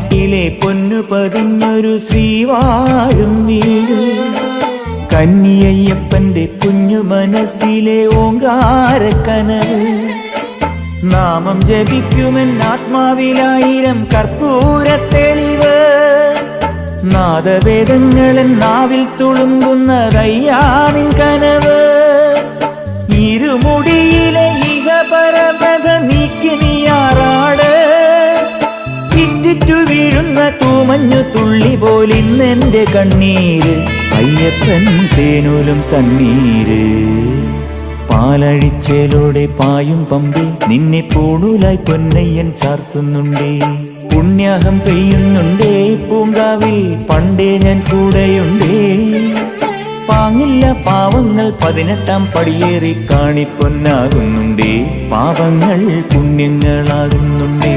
പതിനെട്ടിലെ പൊന്നു പതിഞ്ഞൊരു ശ്രീവാഴും വീട്, കന്നിയയ്യപ്പന്റെ കുഞ്ഞു മനസ്സിലെ ഓങ്കാരക്കനവ്. നാമം ജപിക്കുമെൻ ആത്മാവിലായിരം കർപ്പൂരത്തെളിവ്, നാദവേദങ്ങളൻ നാവിൽ തുളുമ്പുന്നതയ്യാനിൻ കനവ്. ഇരുമുടിയിലെ ഇഹപരമത നീക്കി നീയാറാട്, ഇറ്റിറ്റു വീഴുന്ന തൂമഞ്ഞു തുള്ളി പോലിന്നെന്റെ കണ്ണീര്, അയ്യപ്പൻ തേനൂലും തണ്ണീര്. പാലഴിച്ചേലോടെ പായും പമ്പി നിന്നെ പൂണൂലായി പൊന്നയ്യൻ ചാർത്തുന്നുണ്ടേ. പുണ്യാഹം പെയ്യുന്നുണ്ടേ പൂങ്കാവിൽ പണ്ടേ ഞാൻ കൂടെയുണ്ടേ. പാങ്ങില്ല പാവങ്ങൾ 18-ാം പടിയേറി കാണിപ്പൊന്നാകുന്നുണ്ടേ, പാപങ്ങൾ പുണ്യങ്ങളാകുന്നുണ്ടേ.